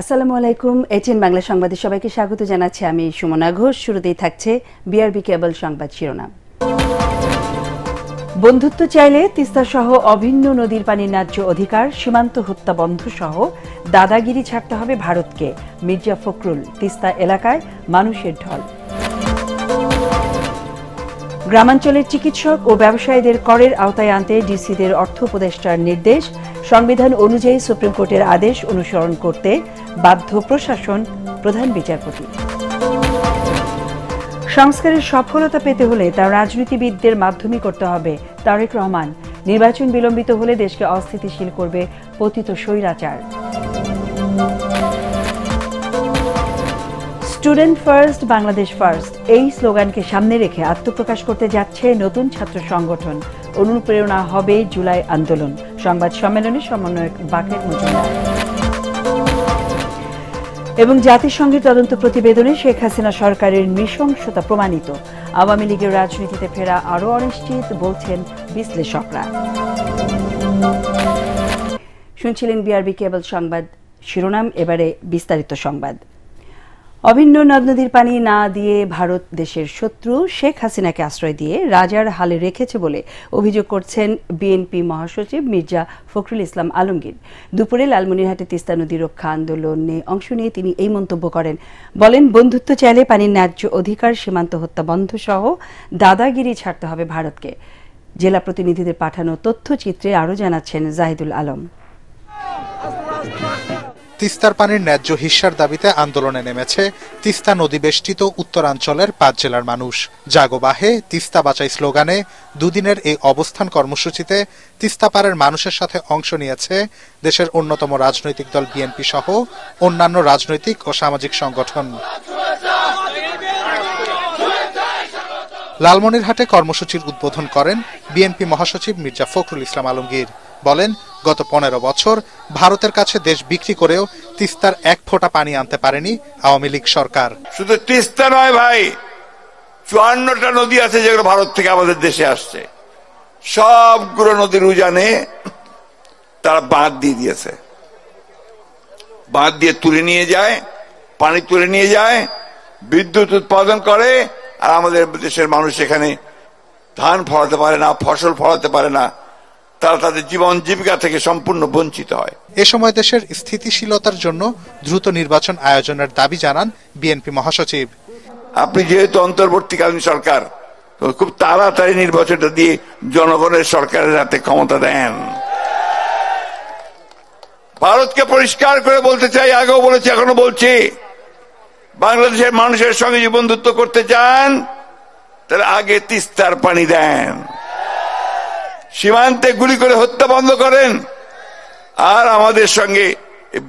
আসসালামু আলাইকুম। এটিএন বাংলা সংবাদে সবাইকে স্বাগত জানাচ্ছি আমি সুমনা ঘোষ। শুরুতেই থাকছে বিআরবি কেবল সংবাদ শিরোনাম। বন্ধুত্ব চাইলে তিস্তা সহ অভিন্ন নদীর পানির ন্যায্য অধিকার, সীমান্ত হত্যা বন্ধ সহ দাদাগিরি ছাড়তে হবে ভারতকে, মির্জা ফখরুল। তিস্তা এলাকায় মানুষের ঢল। গ্রামাঞ্চলের চিকিৎসক ও ব্যবসায়ীদের করের আওতায় আনতে ডিসিদের অর্থ উপদেষ্টার নির্দেশ। সংবিধান অনুযায়ী সুপ্রিম কোর্টের আদেশ অনুসরণ করতে বাধ্য প্রশাসন, প্রধান বিচারপতি। সংস্কারের সফলতা পেতে হলে তা রাজনীতিবিদদের মাধ্যমে করতে হবে, তারেক রহমান। নির্বাচন বিলম্বিত হলে দেশকে অস্থিতিশীল করবে পতিত স্বৈরাচার। স্টুডেন্ট ফার্স্ট, বাংলাদেশ ফার্স্ট, এই স্লোগানকে সামনে রেখে আত্মপ্রকাশ করতে যাচ্ছে নতুন ছাত্র সংগঠন। অনুপ্রেরণা হবে জুলাই আন্দোলন। সংবাদ সম্মেলনে সমন্বয়ক বাকের মজুমদার। এবং জাতিসংঘের তদন্ত প্রতিবেদনে শেখ হাসিনা সরকারের নৃশংসতা প্রমাণিত। আওয়ামী লীগের রাজনীতিতে ফেরা আরও অনিশ্চিত, বলছেন বিশ্লেষকরা। শুনছিলেন বিআরবি কেবল সংবাদ শিরোনাম, এবারে বিস্তারিত সংবাদ। অভিন্ন নদ নদীর পানি না দিয়ে ভারত দেশের শত্রু শেখ হাসিনাকে আশ্রয় দিয়ে রাজার হালে রেখেছে বলে অভিযোগ করছেন বিএনপি মহাসচিব মির্জা ফখরুল ইসলাম আলমগীর। দুপুরে লালমনিরহাটে তিস্তা নদী রক্ষা আন্দোলনে অংশ নিয়ে তিনি এই মন্তব্য করেন। বলেন, বন্ধুত্ব চাইলে পানির ন্যায্য অধিকার, সীমান্ত হত্যা বন্ধ সহ দাদাগিরি ছাড়তে হবে ভারতকে। জেলা প্রতিনিধিদের পাঠানো তথ্যচিত্রে আরও জানাচ্ছেন জাহিদুল আলম। তিস্তার পানির ন্যায্য হিস্যার দাবিতে আন্দোলনে নেমেছে তিস্তা নদী বেষ্টিত উত্তরাঞ্চলের 5 জেলার মানুষ। জাগো বাহে, তিস্তা বাঁচাই স্লোগানে দুদিনের এই অবস্থান কর্মসূচিতে তিস্তা পাড়ের মানুষের সাথে অংশ নিয়েছে দেশের অন্যতম রাজনৈতিক দল বিএনপি সহ অন্যান্য রাজনৈতিক ও সামাজিক সংগঠন। লালমনিরহাটে কর্মসূচির উদ্বোধন করেন বিএনপি মহাসচিব মির্জা ফখরুল ইসলাম আলমগীর। বলেন, গত 15 বছর ভারতের কাছে দেশ বিক্রি করেও তিস্তার এক ফোঁটা পানি আনতে পারেনি আওয়ামী লীগ সরকার। শুধু তিস্তা নয় ভাই, 54টা নদী আছে যেগুলো ভারত থেকে আমাদের দেশে আসছে। সবগুলো নদীর উজানে তারা বাঁধ দিয়ে দিয়েছে। বাঁধ দিয়ে তুলে নিয়ে যায়, পানি তুলে নিয়ে যায়, বিদ্যুৎ উৎপাদন করে, আর আমাদের দেশের মানুষ এখানে ধান ফলাতে পারে না, ফসল ফলাতে পারে না। তারা তাদের জীবন জীবিকা থেকে সম্পূর্ণ বঞ্চিত হয়। এ সময় দেশের স্থিতিশীলতার জন্য দ্রুত নির্বাচন আয়োজনের দাবি জানান বিএনপি মহাসচিব। আপনি যেহেতু অন্তর্বর্তীকালীন সরকার, খুব তাড়াতাড়ি নির্বাচনটা দিয়ে জনগণের সরকারের হাতে ক্ষমতা দেন। ভারতকে পরিষ্কার করে বলতে চাই, আগেও বলেছি, এখনো বলছি, বাংলাদেশের মানুষের সঙ্গে যে বন্ধুত্ব করতে চান তাহলে আগে তিস্তার পানি দেন, সীমান্তে গুলি করে হত্যা বন্ধ করেন, আর আমাদের সঙ্গে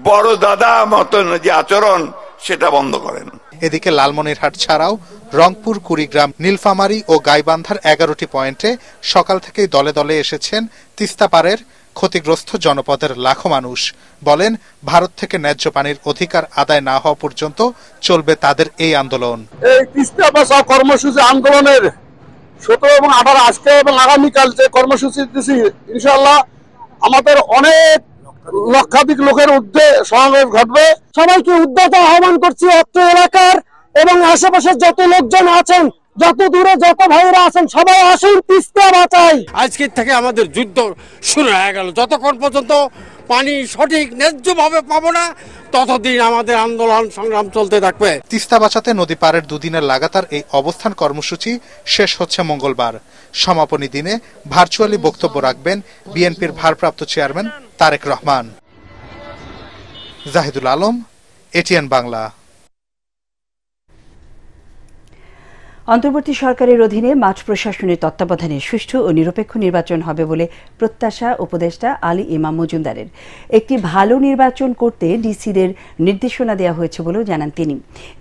বড় দাদা মতন যে আচরণ সেটা বন্ধ করেন। এদিকে লালমনিরহাট ছাড়াও রংপুর, কুড়িগ্রাম, নীলফামারী ও গাইবান্ধার 11টি পয়েন্টে সকাল থেকেই দলে দলে এসেছেন তিস্তা পাড়ের ক্ষতিগ্রস্ত জনপদের লাখো মানুষ। বলেন, ভারত থেকে ন্যায্য পানির অধিকার আদায় না হওয়া পর্যন্ত চলবে তাদের এই আন্দোলন। এই তিস্তা বাঁচাও কর্মসূচি আন্দোলনের 17 এবং 18 আজকে এবং আগামীকাল যে কর্মসূচি দিচ্ছি, ইনশাআল্লাহ আমাদের অনেক লক্ষাধিক লোকের উদ্যোগে সমাবেশ ঘটবে। সবাইকে উদ্যত আহ্বান করছি, অত্র এলাকার এবং আশেপাশের যত লোকজন আছেন, যত দূরে যত ভাইরা আছেন, সবাই আসুন, তিস্তা বাঁচাই। আজকের থেকে আমাদের যুদ্ধ শুরু হয়ে গেল। যতক্ষণ পর্যন্ত পানি সঠিক ন্যায্যভাবে পাবো না, ততদিন আমাদের আন্দোলন সংগ্রাম চলতে থাকবে। তিস্তা বাঁচাতে নদী পাড়ের দুদিনের লাগাতার এই অবস্থান কর্মসূচি শেষ হচ্ছে মঙ্গলবার। সমাপনী দিনে ভার্চুয়ালি বক্তব্য রাখবেন বিএনপির ভারপ্রাপ্ত চেয়ারম্যান তারেক রহমান। জাহিদুল আলম, এটিএন বাংলা। অন্তর্বর্তী সরকারের অধীনে মাঠ প্রশাসনের তত্ত্বাবধানে সুষ্ঠু ও নিরপেক্ষ নির্বাচন হবে বলে প্রত্যাশা উপদেষ্টা আলী ইমাম মজুমদারের। একটি ভালো নির্বাচন করতে ডিসিদের নির্দেশনা দেওয়া হয়েছে বলেও জানান তিনি।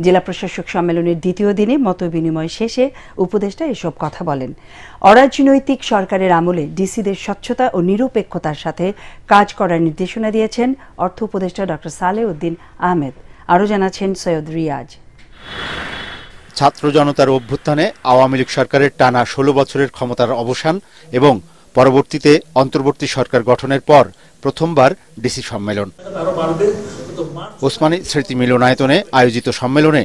জেলা প্রশাসক সম্মেলনের দ্বিতীয় দিনে মতবিনিময় শেষে উপদেষ্টা এসব কথা বলেন। অরাজনৈতিক সরকারের আমলে ডিসিদের স্বচ্ছতা ও নিরপেক্ষতার সাথে কাজ করার নির্দেশনা দিয়েছেন অর্থ উপদেষ্টা ডক্টর সালেহ উদ্দিন আহমেদ। আরও জানাচ্ছেন সৈয়দ রিয়াজ। ছাত্র জনতার অভ্যুত্থানে আওয়ামী লীগ সরকারের টানা 16 বছরের ক্ষমতার অবসান এবং পরবর্তীতে অন্তর্বর্তী সরকার গঠনের পর প্রথমবার ডিসি সম্মেলন। ওসমানী স্মৃতি মিলনায়তনে আয়োজিত সম্মেলনে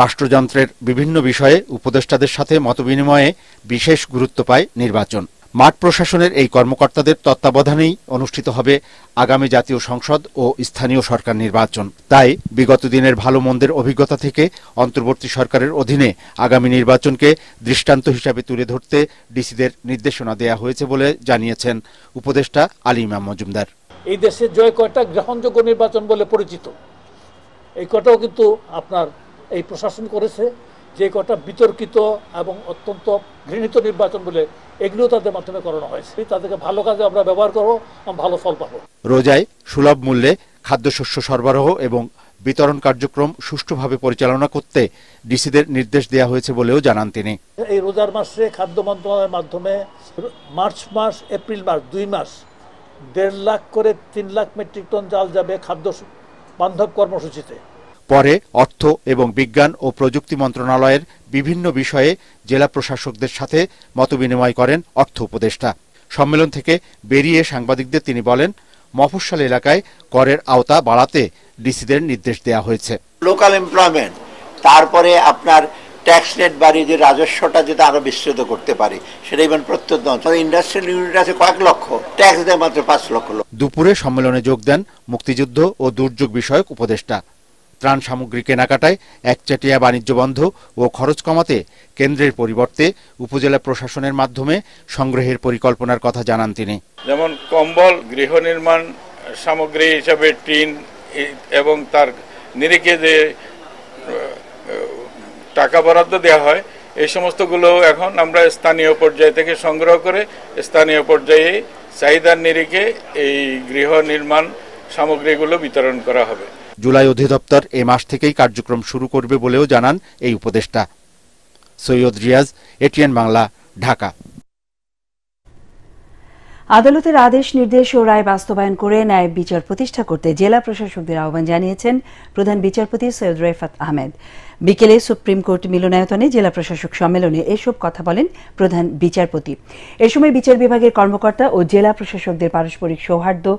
রাষ্ট্রযন্ত্রের বিভিন্ন বিষয়ে উপদেষ্টাদের সাথে মতবিনিময়ে বিশেষ গুরুত্ব পায় নির্বাচন। মাঠ প্রশাসনের এই কর্মকর্তাদের তত্ত্বাবধানেই অনুষ্ঠিত হবে আগামী জাতীয় সংসদ ও স্থানীয় সরকার নির্বাচন। তাই বিগত দিনের ভালো মন্দের অভিজ্ঞতা থেকে অন্তর্বর্তী সরকারের অধীনে আগামী নির্বাচনকে দৃষ্টান্ত হিসাবে তুলে ধরতে ডিসিদের নির্দেশনা দেয়া হয়েছে বলে জানিয়েছেন উপদেষ্টা আলী ইমাম মজুমদার। এই দেশে জয় কয়টা গ্রহণযোগ্য নির্বাচন বলে পরিচিত, এই কটাও কিন্তু আপনার এই প্রশাসন করেছে। যে কটা বিতর্কিত এবং অত্যন্ত ঘৃণিত নির্বাচন বলে এগুলো তাদের মাধ্যমে করানো হয়েছে। তাদেরকে ভালো কাজে আমরা ব্যবহার করবো, ভালো ফল পাবো। রোজায় সুলভ মূল্যে খাদ্যশস্য সরবরাহ এবং বিতরণ কার্যক্রম সুষ্ঠুভাবে পরিচালনা করতে ডিসিদের নির্দেশ দেওয়া হয়েছে বলেও জানান তিনি। এই রোজার মাসে খাদ্য মন্ত্রণালয়ের মাধ্যমে মার্চ মাস, এপ্রিল মাস 2 মাস 1.5 লাখ করে 3 লাখ মেট্রিক টন চাল যাবে খাদ্য বান্ধব কর্মসূচিতে। পরে অর্থ এবং বিজ্ঞান ও প্রযুক্তি মন্ত্রণালয়ের বিভিন্ন বিষয়ে জেলা প্রশাসকদের সাথে মতবিনিময় করেন অর্থ উপদেষ্টা। সম্মেলন থেকে বেরিয়ে সাংবাদিকদের তিনি বলেন, মফস্বল এলাকায় করের আওতা বাড়াতে ডিসিদের নির্দেশ দেওয়া হয়েছে। লোকাল এমপ্লয়মেন্ট, তারপরে আপনার ট্যাক্স রেট বাড়িয়ে যে রাজস্বটা যেটা আরো বিস্তৃত করতে পারে সেটা ইভেন প্রত্যন্ত অঞ্চল ইন্ডাস্ট্রিয়াল ইউনিট আছে কয়েক লক্ষ, ট্যাক্স দেয় মাত্র 5 লক্ষ। দুপুরে সম্মেলনে যোগ দেন মুক্তিযুদ্ধ ও দুর্যোগ বিষয়ক উপদেষ্টা। ত্রাণ সামগ্রী কেনাকাটায় একচেটিয়া বাণিজ্য বন্ধ ও খরচ কমাতে কেন্দ্রের পরিবর্তে উপজেলা প্রশাসনের মাধ্যমে সংগ্রহের পরিকল্পনার কথা জানান তিনি। যেমন কম্বল, গৃহ নির্মাণ সামগ্রী হিসাবে টিন এবং তার নিরিখে যে টাকা বরাদ্দ দেওয়া হয়, এই সমস্তগুলো এখন আমরা স্থানীয় পর্যায় থেকে সংগ্রহ করে স্থানীয় পর্যায়ে চাহিদার নিরিখে এই গৃহ নির্মাণ সামগ্রীগুলো বিতরণ করা হবে। জুলাই অধিদপ্তর এ মাস থেকেই কার্যক্রম শুরু করবে বলেও জানান এই উপদেষ্টা। সৈয়দ রিয়াজ, এটিএন বাংলা, ঢাকা। আদালতের আদেশ, নির্দেশ ও রায় বাস্তবায়ন করে ন্যায় বিচার প্রতিষ্ঠা করতে জেলা প্রশাসকদের আহ্বান জানিয়েছেন প্রধান বিচারপতি সৈয়দ রেফাত আহমেদ। বিকেলে সুপ্রিম কোর্ট মিলনায়তনে জেলা প্রশাসক সম্মেলনে এসব কথা বলেন প্রধান বিচারপতি। এ সময় বিচার বিভাগের কর্মকর্তা ও জেলা প্রশাসকদের পারস্পরিক সৌহার্দ্য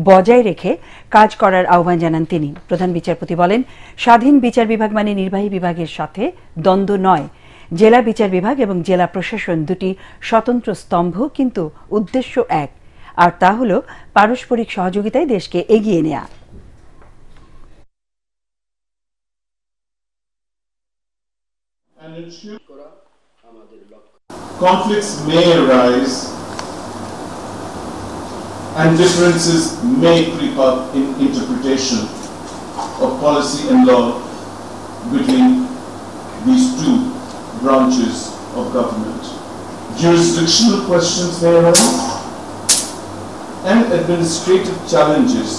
বজায় রেখে কাজ করার আহ্বান জানান তিনি। প্রধান বিচারপতি বলেন, স্বাধীন বিচার বিভাগ মানে নির্বাহী বিভাগের সাথে দ্বন্দ্ব নয়। জেলা বিচার বিভাগ এবং জেলা প্রশাসন দুটি স্বতন্ত্র স্তম্ভ, কিন্তু উদ্দেশ্য এক, আর তা হল পারস্পরিক সহযোগিতায় দেশকে এগিয়ে নেয়া। Conflicts may arise and differences may creep up in interpretation of policy and law between these two branches of government. Jurisdictional questions may arise and administrative challenges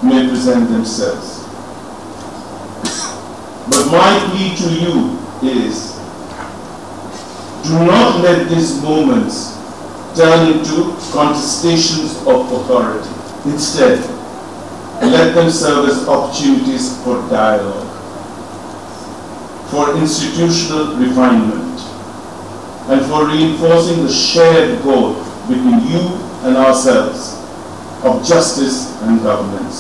may present themselves. But my plea to you is, do not let these moments turn into contestations of authority. Instead, let them serve as opportunities for dialogue, for institutional refinement, and for reinforcing the shared goal between you and ourselves of justice and governance.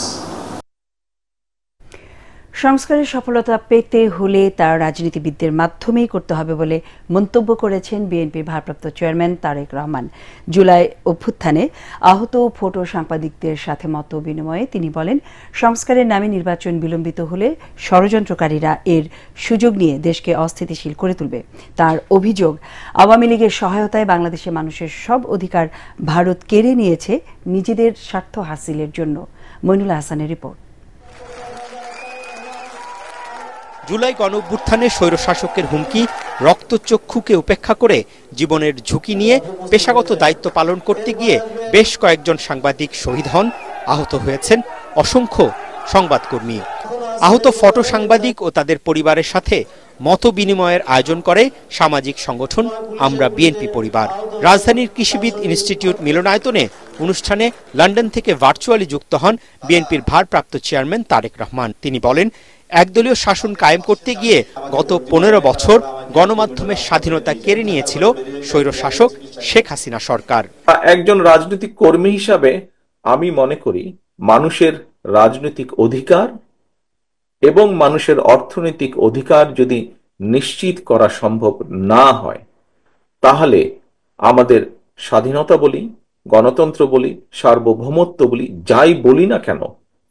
সংস্কারের সফলতা পেতে হলে তার রাজনীতিবিদদের মাধ্যমেই করতে হবে বলে মন্তব্য করেছেন বিএনপির ভারপ্রাপ্ত চেয়ারম্যান তারেক রহমান। জুলাই অভ্যুত্থানে আহত ফটো সাংবাদিকদের সাথে মত বিনিময়ে তিনি বলেন, সংস্কারের নামে নির্বাচন বিলম্বিত হলে ষড়যন্ত্রকারীরা এর সুযোগ নিয়ে দেশকে অস্থিতিশীল করে তুলবে। তার অভিযোগ, আওয়ামী লীগের সহায়তায় বাংলাদেশের মানুষের সব অধিকার ভারত কেড়ে নিয়েছে নিজেদের স্বার্থ হাসিলের জন্য। মইনুল হাসানের রিপোর্ট। জুলাই গণঅভ্যুত্থানে স্বৈরশাসকের হুমকি, রক্তচক্ষুকে উপেক্ষা করে জীবনের ঝুঁকি নিয়ে পেশাগত দায়িত্ব পালন করতে গিয়ে বেশ কয়েকজন সাংবাদিক শহীদ হন, আহত হয়েছেন অসংখ্য সংবাদকর্মী। আহত ফটো সাংবাদিক ও তাদের পরিবারের সাথে মত বিনিময়ের আয়োজন করে সামাজিক সংগঠন আমরা বিএনপি পরিবার। রাজধানীর কৃষিবিদ ইনস্টিটিউট মিলনায়তনে অনুষ্ঠানে লন্ডন থেকে ভার্চুয়ালি যুক্ত হন বিএনপির ভারপ্রাপ্ত চেয়ারম্যান তারেক রহমান। তিনি বলেন, একদলীয় শাসন কায়েম করতে গিয়ে গত 15 বছর গণমাধ্যমের স্বাধীনতা কেড়ে নিয়েছিল স্বৈরশাসক শেখ হাসিনা সরকার। একজন রাজনৈতিক কর্মী হিসাবে আমি মনে করি মানুষের রাজনৈতিক অধিকার এবং মানুষের অর্থনৈতিক অধিকার যদি নিশ্চিত করা সম্ভব না হয়, তাহলে আমাদের স্বাধীনতা বলি, গণতন্ত্র বলি, সার্বভৌমত্ব বলি, যাই বলি না কেন,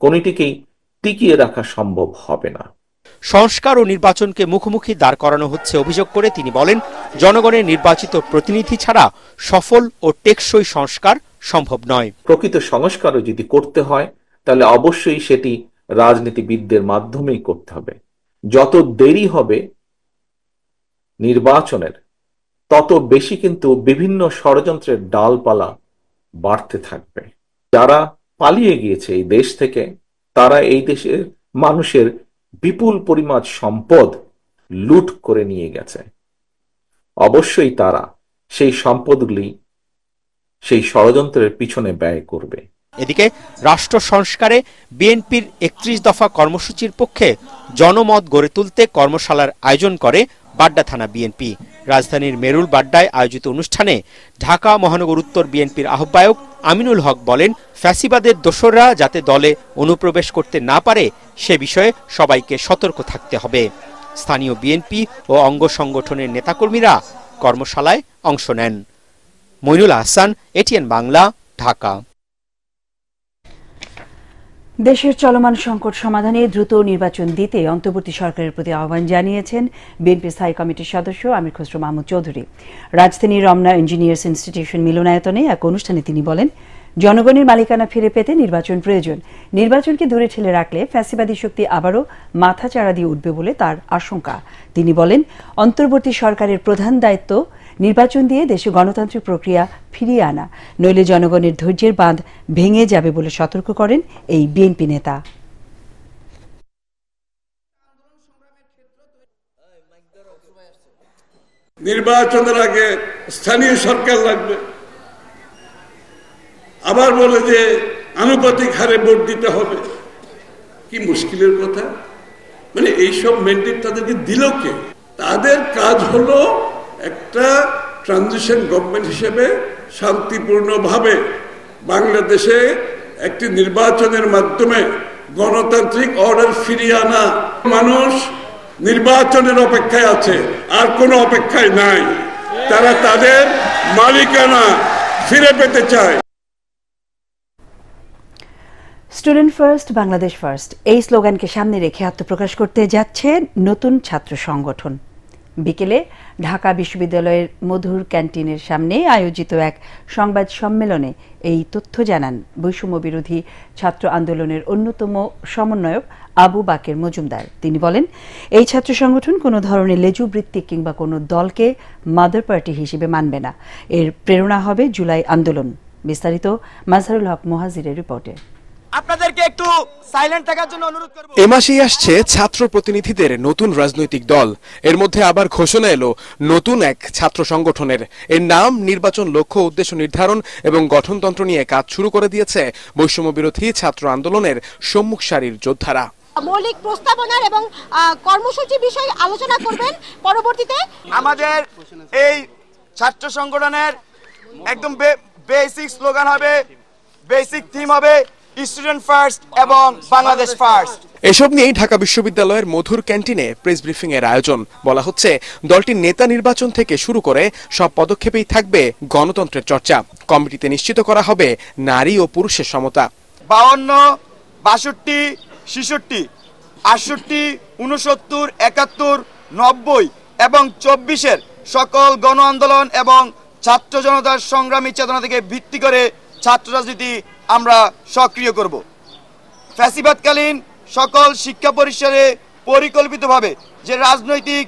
কোনটিকেই টিকিয়ে রাখা সম্ভব হবে না। সংস্কার ও নির্বাচনকে মুখোমুখি দাঁড় করানো হচ্ছে অভিযোগ করে তিনি বলেন, জনগণের নির্বাচিত প্রতিনিধি ছাড়া সফল ও টেকসই সংস্কার সম্ভব নয়। প্রকৃত সংস্কারও যদি করতে হয়, তাহলে অবশ্যই সেটি রাজনীতিবিদদের মাধ্যমেই করতে হবে। যত দেরি হবে নির্বাচনের, তত বেশি কিন্তু বিভিন্ন ষড়যন্ত্রের ডালপালা বাড়তে থাকবে। যারা পালিয়ে গিয়েছে এই দেশ থেকে, তারা এই দেশের মানুষের বিপুল পরিমাণ সম্পদ লুট করে নিয়ে গেছে। অবশ্যই তারা সেই সম্পদগুলি সেই ষড়যন্ত্রের পিছনে ব্যয় করবে। এদিকে রাষ্ট্র সংস্কারে বিএনপির 31 দফা কর্মসূচির পক্ষে জনমত গড়ে তুলতে কর্মশালার আয়োজন করে বাড্ডা থানা বিএনপি। রাজধানীর মেরুল বাড্ডায় আয়োজিত অনুষ্ঠানে ঢাকা মহানগর উত্তর বিএনপির আহ্বায়ক আমিনুল হক বলেন, ফ্যাসিবাদের দোসররা যাতে দলে অনুপ্রবেশ করতে না পারে সে বিষয়ে সবাইকে সতর্ক থাকতে হবে। স্থানীয় বিএনপি ও অঙ্গ সংগঠনের নেতাকর্মীরা কর্মশালায় অংশ নেন। মইনুল আহসান, এটিএন বাংলা, ঢাকা। দেশের চলমান সংকট সমাধানে দ্রুত নির্বাচন দিতে অন্তর্বর্তী সরকারের প্রতি আহ্বান জানিয়েছেন বিএনপি স্থায়ী কমিটির সদস্য আমির খসরু মাহমুদ চৌধুরী। রাজধানীর রমনা ইঞ্জিনিয়ার্স ইনস্টিটিউশন মিলনায়তনে এক অনুষ্ঠানে তিনি বলেন, জনগণের মালিকানা ফিরে পেতে নির্বাচন প্রয়োজন। নির্বাচনকে দূরে ঠেলে রাখলে ফ্যাসিবাদী শক্তি আবারও মাথাচাড়া দিয়ে উঠবে বলে তার আশঙ্কা। তিনি বলেন, অন্তর্বর্তী সরকারের প্রধান দায়িত্ব নির্বাচন দিয়ে দেশে গণতান্ত্রিক প্রক্রিয়া ফিরিয়ে আনা, নইলে জনগণের ধৈর্যের বাঁধ ভেঙে যাবে বলে সতর্ক করেন এই বিএনপি নেতা। নির্বাচনের আগে স্থানীয় সরকার লাগবে, আবার বলে যে আনুপাতিক হারে ভোট দিতে হবে। কি মুশকিলের কথা! মানে এইসব ম্যান্ডেট তাদেরকে দিল কে? তাদের কাজ হলো একটা ট্রানজিশন গভর্নমেন্ট হিসেবে শান্তিপূর্ণভাবে বাংলাদেশে একটি নির্বাচনের মাধ্যমে গণতান্ত্রিক অর্ডার ফিরিয়ে আনা। মানুষ নির্বাচনের অপেক্ষায় আছে, আর কোনো অপেক্ষায় নাই। তারা তাদের মালিকানা ফিরে পেতে চায়। স্টুডেন্ট ফার্স্ট, বাংলাদেশ ফার্স্ট এই স্লোগানকে সামনে রেখে আত্মপ্রকাশ করতে যাচ্ছে নতুন ছাত্র সংগঠন। বিকেলে ঢাকা বিশ্ববিদ্যালয়ের মধুর ক্যান্টিনের সামনে আয়োজিত এক সংবাদ সম্মেলনে এই তথ্য জানান বৈষম্য বিরোধী ছাত্র আন্দোলনের অন্যতম সমন্বয়ক আবু বাকের মজুমদার। তিনি বলেন, এই ছাত্র সংগঠন কোনো ধরনের লেজুবৃত্তিক কিংবা কোনো দলকে মাদার পার্টি হিসেবে মানবে না। এর প্রেরণা হবে জুলাই আন্দোলন। বিস্তারিত মাজহারুল হক মুহাজিরের রিপোর্টে। আপনাদেরকে একটু সাইলেন্ট থাকার জন্য অনুরোধ করব। এ মাসেই আসছে ছাত্র প্রতিনিধিদের নতুন রাজনৈতিক দল। এর মধ্যে আবার ঘোষণা এলো নতুন এক ছাত্র সংগঠনের। এর নাম নির্বাচন, লক্ষ্য, উদ্দেশ্য নির্ধারণ এবং গঠনতন্ত্র নিয়ে কাজ শুরু করে দিয়েছে বৈষম্য বিরোধী ছাত্র আন্দোলনের সম্মুখ সারির যোদ্ধারা। মৌলিক প্রস্তাবনার এবং কর্মসূচি বিষয়ে আলোচনা করবেন পরবর্তীতে। আমাদের এই ছাত্র সংগঠনের একদম বেসিক স্লোগান হবে, বেসিক থিম হবে স্টুডেন্ট ফার্স্ট এবং বাংলাদেশ ফার্স্ট। এসব নিয়েই ঢাকা বিশ্ববিদ্যালয়ের মধুর ক্যান্টিনে প্রেস ব্রিফিং এর আয়োজন। বলা হচ্ছে, দলটির নেতা নির্বাচন থেকে শুরু করে সব পদক্ষেপেই থাকবে গণতন্ত্রের চর্চা। কমিটিতে নিশ্চিত করা হবে নারী ও পুরুষের সমতা। 52, 62, 66, 68, 69, 71, 90 এবং 24-এর সকল গণ আন্দোলন এবং ছাত্র জনতার সংগ্রামী চেতনা থেকে ভিত্তি করে ছাত্র রাজনীতি আমরা সক্রিয় করব। ফ্যাসিবাদকালীন সকল শিক্ষা পরিসরে পরিকল্পিতভাবে যে রাজনৈতিক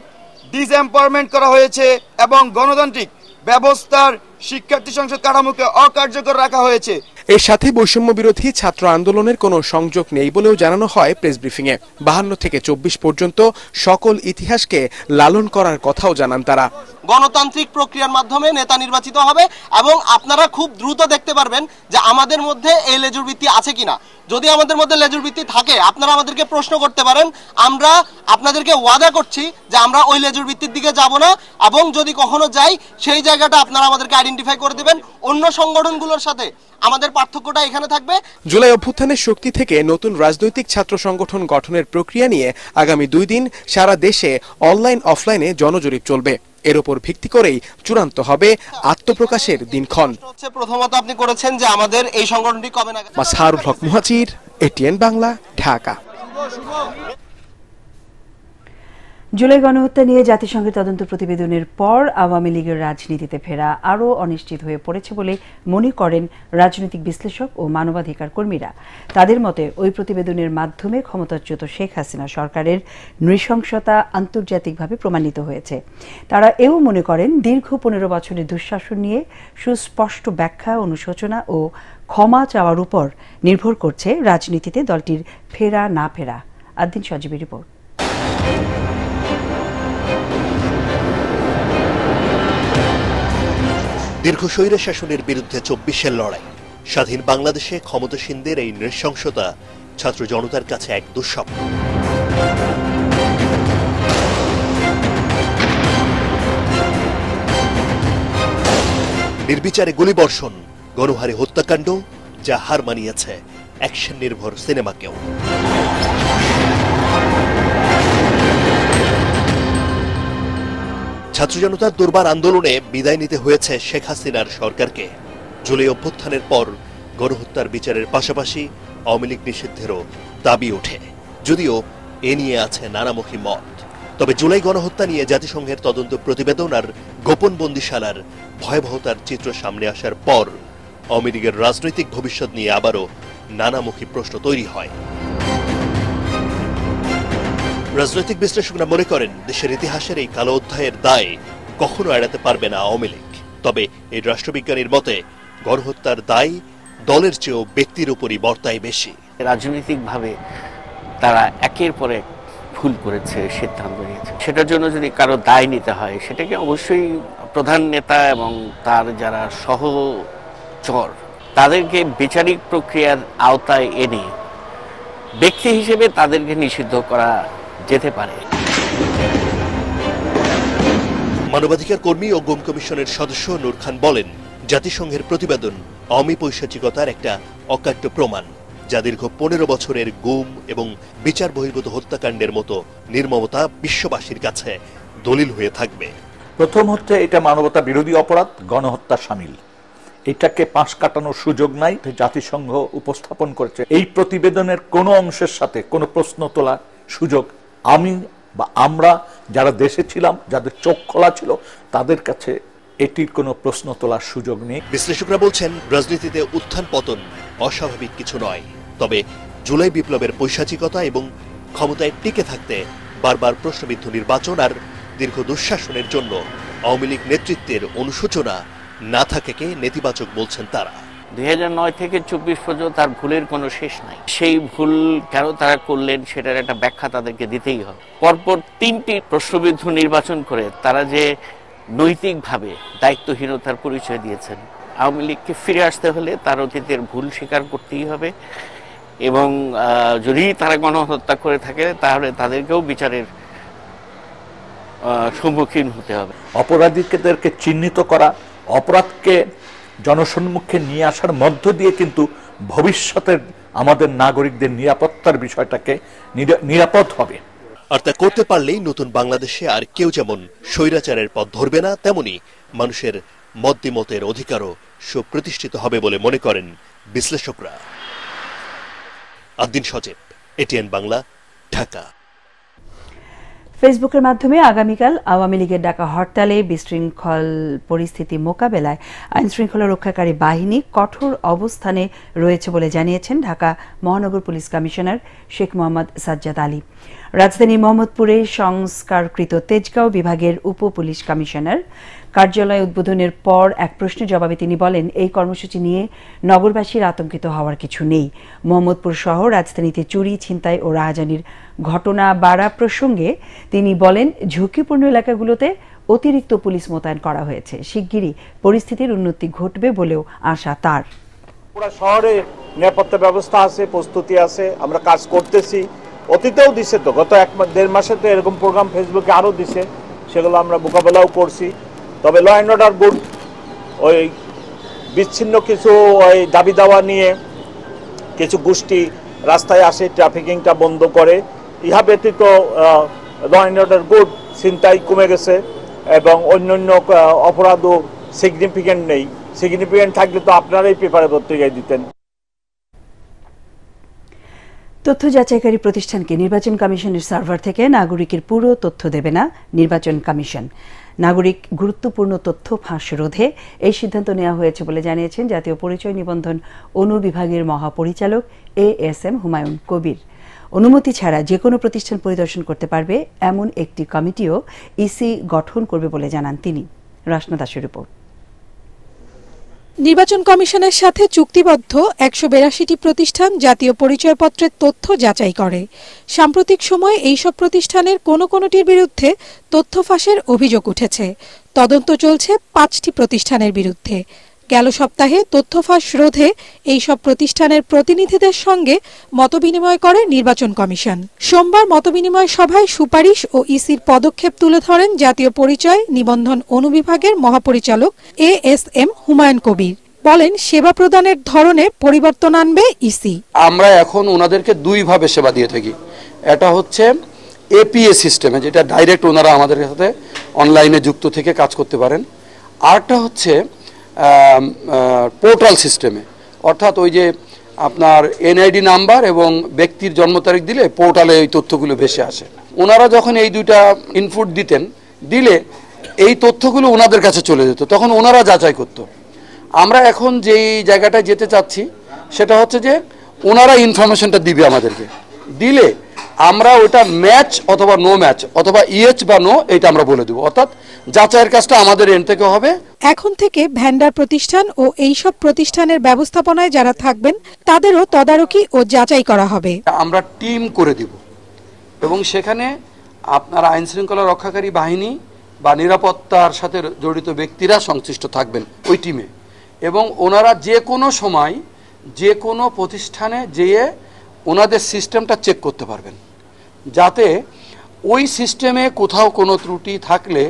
ডিসএম্পাওয়ারমেন্ট করা হয়েছে এবং গণতান্ত্রিক ব্যবস্থার শিক্ষার্থী সংসদ কাঠামোকে অকার্যকর রাখা হয়েছে, এর সাথে বৈষম্য বিরোধী ছাত্র আন্দোলনের কোনো সংযোগ নেই বলেও জানানো হয় প্রেস ব্রিফিংয়ে। 52 থেকে 24 পর্যন্ত সকল ইতিহাসকে লালন করার কথাও জানান তারা। গণতান্ত্রিক প্রক্রিয়ার মাধ্যমে নেতা নির্বাচিত হবে এবং আপনারা খুব দ্রুত দেখতে পারবেন যে আমাদের মধ্যে এই লেজুরবৃত্তি আছে কিনা। যদি আমাদের মধ্যে লেজুরবৃত্তি থাকে, আপনারা আমাদেরকে প্রশ্ন করতে পারেন। আমরা আপনাদেরকে ওয়াদা করছি যে আমরা ওই লেজুরবৃত্তির দিকে যাব না, এবং যদি কখনো যাই সেই জায়গাটা আপনারা আমাদেরকে আইডেন্টিফাই করে দেবেন। অন্য সংগঠনগুলোর সাথে আমাদের পার্থক্যটা এখানে থাকবে। জুলাই অভ্যুত্থানের শক্তি থেকে নতুন রাজনৈতিক ছাত্র সংগঠন গঠনের প্রক্রিয়া নিয়ে আগামী 2 দিন সারা দেশে অনলাইন অফলাইনে জনজরিপ চলবে। এর উপর ভিত্তি করেই চূড়ান্ত হবে আত্মপ্রকাশের দিনক্ষণ। প্রথমত আপনি করেছেন যে আমাদের এই সংগঠনটি কবে নাগাদ। মাসহারুল হক মুহাজির, এটিএন বাংলা, ঢাকা। জুলাই গণহত্যা নিয়ে জাতিসংঘের তদন্ত প্রতিবেদনের পর আওয়ামী লীগের রাজনীতিতে ফেরা আরও অনিশ্চিত হয়ে পড়েছে বলে মনে করেন রাজনৈতিক বিশ্লেষক ও মানবাধিকার কর্মীরা। তাদের মতে ওই প্রতিবেদনের মাধ্যমে ক্ষমতাচ্যুত শেখ হাসিনা সরকারের নৃশংসতা আন্তর্জাতিকভাবে প্রমাণিত হয়েছে। তারা এও মনে করেন দীর্ঘ 15 বছরের দুঃশাসন নিয়ে সুস্পষ্ট ব্যাখ্যা, অনুশোচনা ও ক্ষমা চাওয়ার উপর নির্ভর করছে রাজনীতিতে দলটির ফেরা না ফেরা। আদ্দিন সজীবের রিপোর্ট। দীর্ঘ স্বৈর শাসনের বিরুদ্ধে 24-এর লড়াই। স্বাধীন বাংলাদেশে ক্ষমতাসীনদের এই নৃশংসতা ছাত্র জনতার কাছে এক দুঃস্বপ্ন। নির্বিচারে গুলিবর্ষণ, গণহারে হত্যাকাণ্ড, যা হার মানিয়েছে অ্যাকশন নির্ভর সিনেমাকেও। ছাত্র জনতার দুর্বার আন্দোলনে বিদায় নিতে হয়েছে শেখ হাসিনার সরকারকে। জুলাই অভ্যুত্থানের পর গণহত্যার বিচারের পাশাপাশি আওয়ামী লীগ নিষিদ্ধেরও দাবি ওঠে, যদিও এ নিয়ে আছে নানামুখী মত। তবে জুলাই গণহত্যা নিয়ে জাতিসংঘের তদন্ত প্রতিবেদন আর গোপন বন্দিশালার ভয়াবহতার চিত্র সামনে আসার পর আওয়ামী লীগের রাজনৈতিক ভবিষ্যৎ নিয়ে আবারও নানামুখী প্রশ্ন তৈরি হয়। রাজনৈতিক বিশ্লেষকরা মনে করেন দেশের ইতিহাসের এই কালো অধ্যায়ের দায় কখনো এড়াতে পারবে না আওয়ামী লীগ। তবে এই রাষ্ট্রবিজ্ঞানীর মতে গণহত্যার দায় দলের চেয়েও ব্যক্তির উপরই বর্তায় বেশি। রাজনৈতিকভাবে তারা একের পর এক ভুল করেছে, সিদ্ধান্ত নিয়েছে। সেটার জন্য যদি কারো দায় নিতে হয়, সেটাকে অবশ্যই প্রধান নেতা এবং তার যারা সহচর তাদেরকে বিচারিক প্রক্রিয়ার আওতায় এনে ব্যক্তি হিসেবে তাদেরকে নিষিদ্ধ করা যেতে পারে। মানবাধিকার কর্মী ও গুম কমিশনের সদস্য নূর খান বলেন, জাতিসংঘের প্রতিবেদন আওয়ামী পৈশাচিকতার একটা অকাট্য প্রমাণ, যা দীর্ঘ 15 বছরের গুম এবং বিচার বহির্ভূত হত্যাকাণ্ডের মতো নির্মমতা বিশ্ববাসীর কাছে দলিল হয়ে থাকবে। প্রথম হচ্ছে এটা মানবতা বিরোধী অপরাধ, গণহত্যা শামিল। এটাকে পাশ কাটানোর সুযোগ নাই। জাতিসংঘ উপস্থাপন করেছে এই প্রতিবেদনের কোনো অংশের সাথে কোনো প্রশ্ন তোলার সুযোগ আমি বা আমরা যারা দেশে ছিলাম, যাদের চোখ খোলা ছিল, তাদের কাছে এটির কোনো প্রশ্ন তোলার সুযোগ নেই। বিশ্লেষকরা বলছেন, রাজনীতিতে উত্থান পতন অস্বাভাবিক কিছু নয়, তবে জুলাই বিপ্লবের পৈশাচিকতা এবং ক্ষমতায় টিকে থাকতে বারবার প্রশ্নবিদ্ধ নির্বাচন আর দীর্ঘ দুঃশাসনের জন্য আওয়ামী লীগ নেতৃত্বের অনুশোচনা না থাকাকে নেতিবাচক বলছেন তারা। 2009 থেকে 24 পর্যন্ত তার ভুলের কোনো শেষ নাই। সেই ভুল কেন তারা করলেন সেটার একটা ব্যাখ্যা তাদেরকে দিতেই হবে। পরপর 3টি প্রশ্নবিদ্ধ নির্বাচন করে তারা যে নৈতিকভাবে দায়িত্বহীনতার পরিচয় দিয়েছেন, আওয়ামী লীগকে ফিরে আসতে হলে তার অতীতের ভুল স্বীকার করতেই হবে এবং যদি তারা গণহত্যা করে থাকে তাহলে তাদেরকেও বিচারের সম্মুখীন হতে হবে। অপরাধীদেরকে চিহ্নিত করা, অপরাধকে জনসম্মুখে নিয়ে আসার মধ্য দিয়ে কিন্তু ভবিষ্যতের আমাদের নাগরিকদের নিরাপত্তার বিষয়টাকে নিরাপদ হবে। আর তা করতে পারলেই নতুন বাংলাদেশে আর কেউ যেমন স্বৈরাচারের পথ ধরবে না, তেমনি মানুষের মতবিমতের অধিকারও সুপ্রতিষ্ঠিত হবে বলে মনে করেন বিশ্লেষকরা। আদ্দিন সজীব, এটিএন বাংলা, ঢাকা। ফেসবুকের মাধ্যমে আগামীকাল আওয়ামী লীগের ডাকা হরতালে বিশৃঙ্খল পরিস্থিতি মোকাবেলায় আইনশৃঙ্খলা রক্ষাকারী বাহিনী কঠোর অবস্থানে রয়েছে বলে জানিয়েছেন ঢাকা মহানগর পুলিশ কমিশনার শেখ মোহাম্মদ সাজ্জাদ আলী। রাজধানীর মোহাম্মদপুরে সংস্কারকৃত তেজগাঁও বিভাগের উপ পুলিশ কমিশনার কার্যালয় উদ্বোধনের পর এক প্রশ্নের জবাবে তিনি বলেন, এই কর্মসূচি নিয়ে নগরবাসীর আতঙ্কিত হওয়ার কিছু নেই। মোহাম্মদপুর সহ রাজধানীতে চুরি, ছিনতাই ও রাহাজানির ঘটনা বাড়া প্রসঙ্গে তিনি বলেন, ঝুঁকিপূর্ণ এলাকাগুলোতে অতিরিক্ত পুলিশ মোতায়েন করা হয়েছে। শিগগিরই পরিস্থিতির উন্নতি ঘটবে বলেও আশা তার। পুরো শহরে নিরাপত্তা ব্যবস্থা আছে, প্রস্তুতি আছে, আমরা কাজ করতেছি। অতীতেও দিছে তো, গত 1-1.5 মাসে তো এরকম প্রোগ্রাম ফেসবুকে আরও দিছে, সেগুলো আমরা মোকাবেলাও করছি। তবে ল অ্যান্ড অর্ডার গুড, ওই বিচ্ছিন্ন কিছু ওই দাবি দাওয়া নিয়ে কিছু গোষ্ঠী রাস্তায় আসে, ট্রাফিকিংটা বন্ধ করে। ইহা ব্যতীত ল অ্যান্ড অর্ডার গুড, ছিনতাই কমে গেছে এবং অন্যান্য অপরাধও সিগনিফিকেন্ট নেই। সিগনিফিকেন্ট থাকলে তো আপনারাই পেপারে পত্রিকায় দিতেন। তথ্য যাচাইকারী প্রতিষ্ঠানকে নির্বাচন কমিশনের সার্ভার থেকে নাগরিকের পুরো তথ্য দেবে না নির্বাচন কমিশন। নাগরিক গুরুত্বপূর্ণ তথ্য ফাঁস রোধে এই সিদ্ধান্ত নেওয়া হয়েছে বলে জানিয়েছেন জাতীয় পরিচয় নিবন্ধন অনুবিভাগের মহাপরিচালক ASM হুমায়ুন কবির। অনুমতি ছাড়া যে কোনো প্রতিষ্ঠান পরিদর্শন করতে পারবে এমন একটি কমিটিও ইসি গঠন করবে বলে জানান তিনি। রাশনা দাসের রিপোর্ট। নির্বাচন কমিশনের সাথে চুক্তিবদ্ধ ১৮২টি প্রতিষ্ঠান জাতীয় পরিচয়পত্রের তথ্য যাচাই করে। সাম্প্রতিক সময়ে এইসব প্রতিষ্ঠানের কোনোটির বিরুদ্ধে তথ্য ফাঁসের অভিযোগ উঠেছে। তদন্ত চলছে ৫টি প্রতিষ্ঠানের বিরুদ্ধে। গেল সপ্তাহে তথ্য ফাঁস রোধে এইসব প্রতিষ্ঠানের প্রতিনিধিদের সঙ্গে মতবিনিময় করে নির্বাচন কমিশন। সোমবার মতবিনিময় সভায় সুপারিশ ও ইসির পদক্ষেপ তুলে ধরেন জাতীয় পরিচয় নিবন্ধন অনুবিভাগের মহাপরিচালক ASM হুমায়ুন কবির। বলেন, সেবা প্রদানের ধরনে পরিবর্তন আনবে ইসি। আমরা এখন ওনাদেরকে দুইভাবে সেবা দিয়ে থাকি। এটা হচ্ছে APA সিস্টেমে, যেটা ডাইরেক্ট ওনারা আমাদের সাথে অনলাইনে যুক্ত থেকে কাজ করতে পারেন। আরেকটা হচ্ছে পোর্টাল সিস্টেমে, অর্থাৎ ওই যে আপনার NID নাম্বার এবং ব্যক্তির জন্ম তারিখ দিলে পোর্টালে এই তথ্যগুলো ভেসে আসে। ওনারা যখন এই দুইটা ইনপুট দিলে এই তথ্যগুলো ওনাদের কাছে চলে যেত, তখন ওনারা যাচাই করত। আমরা এখন যেই জায়গাটায় যেতে চাচ্ছি সেটা হচ্ছে যে ওনারা ইনফরমেশনটা দিবে আমাদেরকে, দিলে আমরা ওটা ম্যাচ অথবা নো ম্যাচ অথবা ইয়েস বা নো এটা আমরা বলে দেব, অর্থাৎ যাচাইয়ের কাজটা আমাদের এন্ড থেকে হবে। এখন থেকে ভেন্ডার প্রতিষ্ঠান ও এইসব প্রতিষ্ঠানের ব্যবস্থাপনায় যারা থাকবেন তাদেরও তদারকি ও যাচাই করা হবে। আমরা টিম করে দিব এবং সেখানে আপনার আইন শৃঙ্খলা রক্ষাকারী বাহিনী বা নিরাপত্তার সাথে জড়িত ব্যক্তিরা সংশ্লিষ্ট থাকবেন ওই টিমে, এবং ওনারা যে কোনো সময় যে কোনো প্রতিষ্ঠানে যেয়ে ওনাদের সিস্টেমটা চেক করতে পারবেন, যাতে ওই সিস্টেমে কোথাও কোনো ত্রুটি থাকলে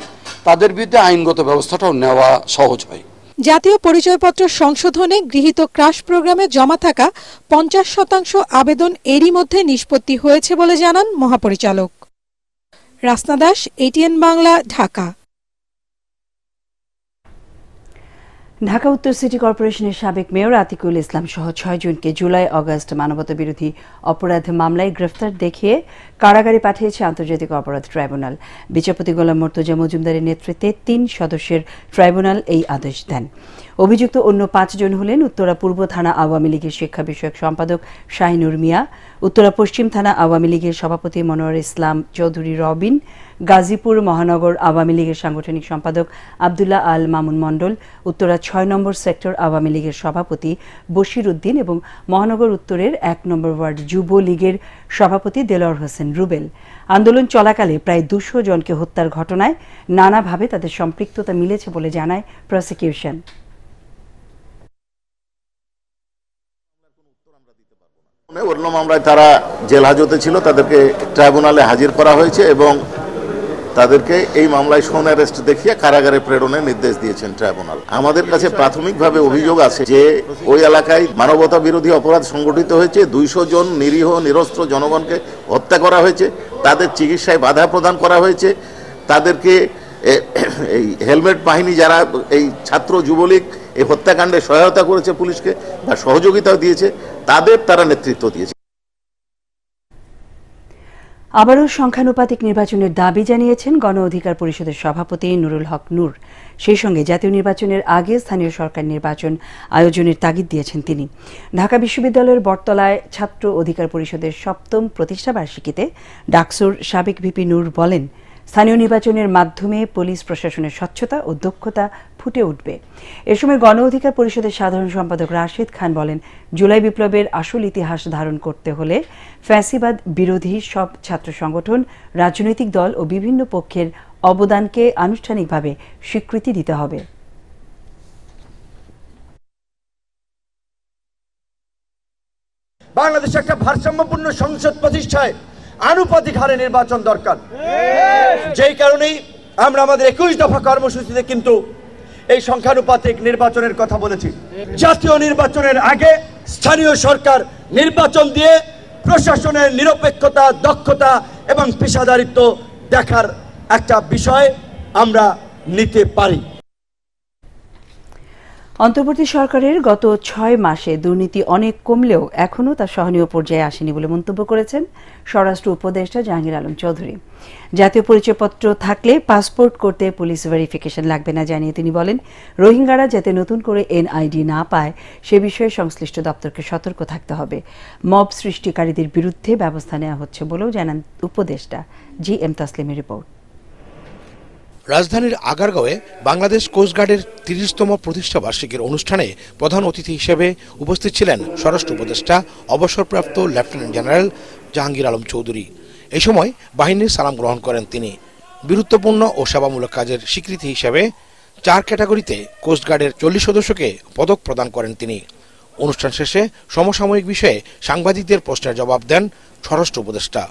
তাদের বিরুদ্ধে আইনগত ব্যবস্থাটাও নেওয়া সহজ হয়। জাতীয় পরিচয়পত্র সংশোধনে গৃহীত ক্রাশ প্রোগ্রামে জমা থাকা ৫০% আবেদন এরই মধ্যে নিষ্পত্তি হয়েছে বলে জানান মহাপরিচালক। রাসনা দাস, ATN বাংলা, ঢাকা। ঢাকা উত্তর সিটি কর্পোরেশনের সাবেক মেয়র আতিকুল ইসলাম সহ ৬ জনকে জুলাই আগস্ট মানবতাবিরোধী অপরাধ মামলায় গ্রেফতার দেখিয়ে কারাগারে পাঠিয়েছে আন্তর্জাতিক অপরাধ ট্রাইব্যুনাল। বিচারপতি গোলাম মর্তুজা মজুমদারের নেতৃত্বে ৩ সদস্যের ট্রাইব্যুনাল এই আদেশ দেন। অভিযুক্ত অন্য ৫ জন হলেন উত্তরা পূর্ব থানা আওয়ামী লীগের শিক্ষা বিষয়ক সম্পাদক শাহিনুর মিয়া, উত্তরা পশ্চিম থানা আওয়ামী লীগের সভাপতি মনোয়ার ইসলাম চৌধুরী রবিন, গাজীপুর মহানগর আওয়ামী লীগের সাংগঠনিক সম্পাদক আব্দুল্লাহ আল মামুন মণ্ডল, উত্তরা ৬ নম্বর সেক্টর আওয়ামী লীগের সভাপতি বশির উদ্দিন এবং মহানগর উত্তরের ১ নম্বর ওয়ার্ড যুব লীগের সভাপতি দেলোয়ার হোসেন রুবেল। আন্দোলন চলাকালে প্রায় ২০০ জনকে হত্যার ঘটনায় নানাভাবে তাদের সম্পৃক্ততা মিলেছে বলে জানায় প্রসিকিউশন। অন্য মামলায় তারা জেল হাজতে ছিল, তাদেরকে ট্রাইব্যুনালে হাজির করা হয়েছে এবং তাদেরকে এই মামলায় শোন অ্যারেস্ট দেখিয়ে কারাগারে প্রেরণের নির্দেশ দিয়েছেন ট্রাইব্যুনাল। আমাদের কাছে প্রাথমিকভাবে অভিযোগ আছে যে ওই এলাকায় মানবতা বিরোধী অপরাধ সংগঠিত হয়েছে, ২০০ জন নিরীহ নিরস্ত্র জনগণকে হত্যা করা হয়েছে, তাদের চিকিৎসায় বাধা প্রদান করা হয়েছে, তাদেরকে এই হেলমেট বাহিনী যারা এই ছাত্র যুবলীগ এই হত্যাকাণ্ডে সহায়তা করেছে পুলিশকে বা সহযোগিতাও দিয়েছে, তারা নেতৃত্ব দিয়েছে। আবারও সংখ্যানুপাতিক নির্বাচনের দাবি জানিয়েছেন গণ অধিকার পরিষদের সভাপতি নুরুল হক নূর। সেই সঙ্গে জাতীয় নির্বাচনের আগে স্থানীয় সরকার নির্বাচন আয়োজনের তাগিদ দিয়েছেন তিনি। ঢাকা বিশ্ববিদ্যালয়ের বটতলায় ছাত্র অধিকার পরিষদের ৭ম প্রতিষ্ঠাবার্ষিকীতে ডাকসুর সাবেক ভিপি নূর বলেন, স্থানীয় নির্বাচনের মাধ্যমে পুলিশ প্রশাসনের স্বচ্ছতা ও দক্ষতা ফুটে উঠবে। এ সময় গণ অধিকার পরিষদের সাধারণ সম্পাদক রাশেদ খান বলেন, জুলাই বিপ্লবের আসল ইতিহাস ধারণ করতে হলে ফ্যাসিবাদ বিরোধী সব ছাত্র সংগঠন, রাজনৈতিক দল ও বিভিন্ন পক্ষের অবদানকে আনুষ্ঠানিকভাবে স্বীকৃতি দিতে হবে। বাংলাদেশে একটা ভারসাম্যপূর্ণ সংসদ প্রতিষ্ঠায় আনুপাতিক হারে নির্বাচন দরকার। যেই কারণেই আমরা আমাদের ২১ দফা কর্মসূচিতে কিন্তু এই সংখ্যানুপাতিক নির্বাচনের কথা বলেছি। জাতীয় নির্বাচনের আগে স্থানীয় সরকার নির্বাচন দিয়ে প্রশাসনের নিরপেক্ষতা, দক্ষতা এবং পেশাদারিত্ব দেখার একটা বিষয় আমরা নিতে পারি। অন্তর্বর্তী সরকারের গত 6 মাসে দুর্নীতি অনেক কমলেও এখনও তা সহনীয় পর্যায়ে আসেনি বলে মন্তব্য করেছেন স্বরাষ্ট্র উপদেষ্টা জাহাঙ্গীর আলম চৌধুরী। জাতীয় পরিচয়পত্র থাকলে পাসপোর্ট করতে পুলিশ ভেরিফিকেশন লাগবে না জানিয়ে তিনি বলেন, রোহিঙ্গারা যাতে নতুন করে এনআইডি না পায় সে বিষয়ে সংশ্লিষ্ট দপ্তরকে সতর্ক থাকতে হবে। মব সৃষ্টিকারীদের বিরুদ্ধে ব্যবস্থা নেওয়া হচ্ছে বলেও জানান উপদেষ্টা। জি.এম. তাসলিমের রিপোর্ট। রাজধানীর আগারগাঁওয়ে বাংলাদেশ কোস্টগার্ডের ৩০তম প্রতিষ্ঠা বার্ষিকীর অনুষ্ঠানে প্রধান অতিথি হিসেবে উপস্থিত ছিলেন স্বরাষ্ট্র উপদেষ্টা অবসরপ্রাপ্ত লেফটেন্যান্ট জেনারেল জাহাঙ্গীর আলম চৌধুরী। এই সময় বাহিনীর সালাম গ্রহণ করেন তিনি। বীরত্বপূর্ণ ও সেবামূলক কাজের স্বীকৃতি হিসেবে 4 ক্যাটাগরিতে কোস্টগার্ডের 40 সদস্যকে পদক প্রদান করেন তিনি। অনুষ্ঠান শেষে সমসাময়িক বিষয়ে সাংবাদিকদের প্রশ্নের জবাব দেন স্বরাষ্ট্র উপদেষ্টা।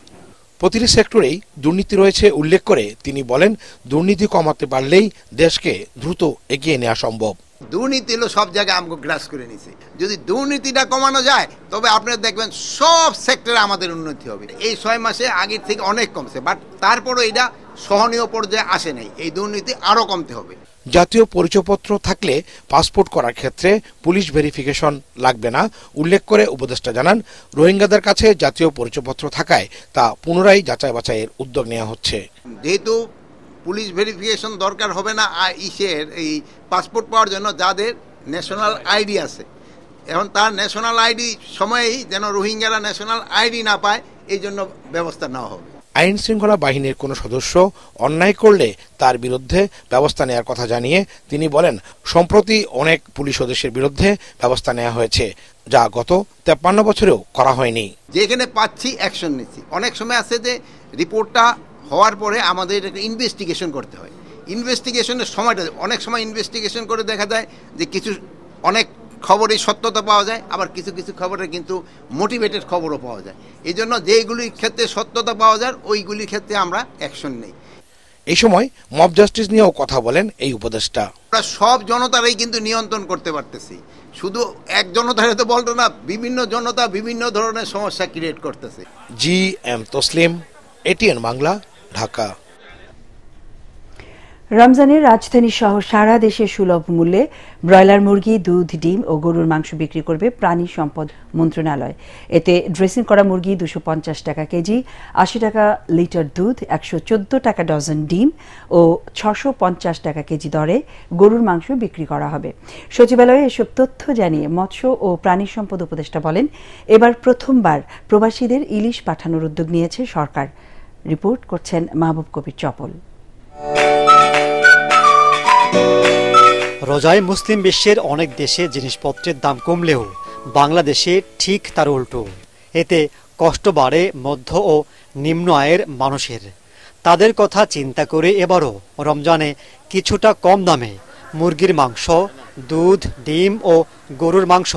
প্রতিটি সেক্টরেই দুর্নীতি রয়েছে উল্লেখ করে তিনি বলেন, দুর্নীতি কমাতে পারলেই দেশকে দ্রুত এগিয়ে নেওয়া সম্ভব। দুর্নীতি হলো সব জায়গায় আমাকে গ্রাস করে নিছে। যদি দুর্নীতিটা কমানো যায় তবে আপনারা দেখবেন সব সেক্টরে আমাদের উন্নতি হবে। এই 6 মাসে আগের থেকে অনেক কমছে, বাট তারপরও এটা সহনীয় পর্যায়ে আসে নাই। এই দুর্নীতি আরো কমতে হবে। জাতীয় পরিচয়পত্র থাকলে পাসপোর্ট করার ক্ষেত্রে পুলিশ ভেরিফিকেশন লাগবে না উল্লেখ করে উপদেষ্টা জানান, রোহিঙ্গাদের কাছে জাতীয় পরিচয়পত্র থাকায় তা পুনরায় যাচাই বাছাইয়ের উদ্যোগ নেওয়া হচ্ছে। যেহেতু পুলিশ ভেরিফিকেশন দরকার হবে না এই পাসপোর্ট পাওয়ার জন্য যাদের ন্যাশনাল আইডি আছে, এখন তার ন্যাশনাল আইডি সময়েই যেন রোহিঙ্গারা ন্যাশনাল আইডি না পায় এই জন্য ব্যবস্থা নেওয়া হবে। আইন শৃঙ্খলা বাহিনীর কোনো সদস্য অন্যায় করলে তার বিরুদ্ধে ব্যবস্থা নেওয়ার কথা জানিয়ে তিনি বলেন, সম্প্রতি অনেক পুলিশ সদস্যের বিরুদ্ধে ব্যবস্থা নেওয়া হয়েছে, যা গত 53 বছরেও করা হয়নি। যেখানে পাচ্ছি অ্যাকশন নিচ্ছি। অনেক সময় আছে যে রিপোর্টটা হওয়ার পরে আমাদের ইনভেস্টিগেশন করতে হয়। ইনভেস্টিগেশনের সময়টা অনেক সময় ইনভেস্টিগেশন করে দেখা যায় যে অনেক খবরের সত্যতা পাওয়া যায়, আবার কিছু কিছু খবরে কিন্তু মোটিভেটেড খবরও পাওয়া যায়। এই জন্য যেগুলির ক্ষেত্রে সত্যতা পাওয়া যায় ওইগুলির ক্ষেত্রে আমরা অ্যাকশন নেই। এই সময় মব জাস্টিস নিয়েও কথা বলেন এই উপদেষ্টা। আমরা সব জনতারাই কিন্তু নিয়ন্ত্রণ করতে পারতেছি, শুধু এক জনতারে তো বলতো না, বিভিন্ন জনতা বিভিন্ন ধরনের সমস্যা ক্রিয়েট করতেছে। জি.এম. তসলিম, এটিএন বাংলা, ঢাকা। রমজানের রাজধানী সহ সারা দেশে সুলভ মূল্যে ব্রয়লার মুরগি, দুধ, ডিম ও গরুর মাংস বিক্রি করবে প্রাণী সম্পদ মন্ত্রণালয়। এতে ড্রেসিং করা মুরগি 250 টাকা কেজি, 80 টাকা লিটার দুধ, 114 টাকা ডজন ডিম ও 650 টাকা কেজি দরে গরুর মাংস বিক্রি করা হবে। সচিবালয়ে এসব তথ্য জানিয়ে মৎস্য ও প্রাণী সম্পদ উপদেষ্টা বলেন, এবার প্রথমবার প্রবাসীদের ইলিশ পাঠানোর উদ্যোগ নিয়েছে সরকার। রিপোর্ট করছেন মাহবুব কবির চপল। রোজায় মুসলিম বিশ্বের অনেক দেশে জিনিসপত্রের দাম কমলেও বাংলাদেশে ঠিক তার উল্টো। এতে কষ্ট বাড়ে মধ্য ও নিম্ন আয়ের মানুষের। তাদের কথা চিন্তা করে এবারও রমজানে কিছুটা কম দামে মুরগির মাংস, দুধ, ডিম ও গরুর মাংস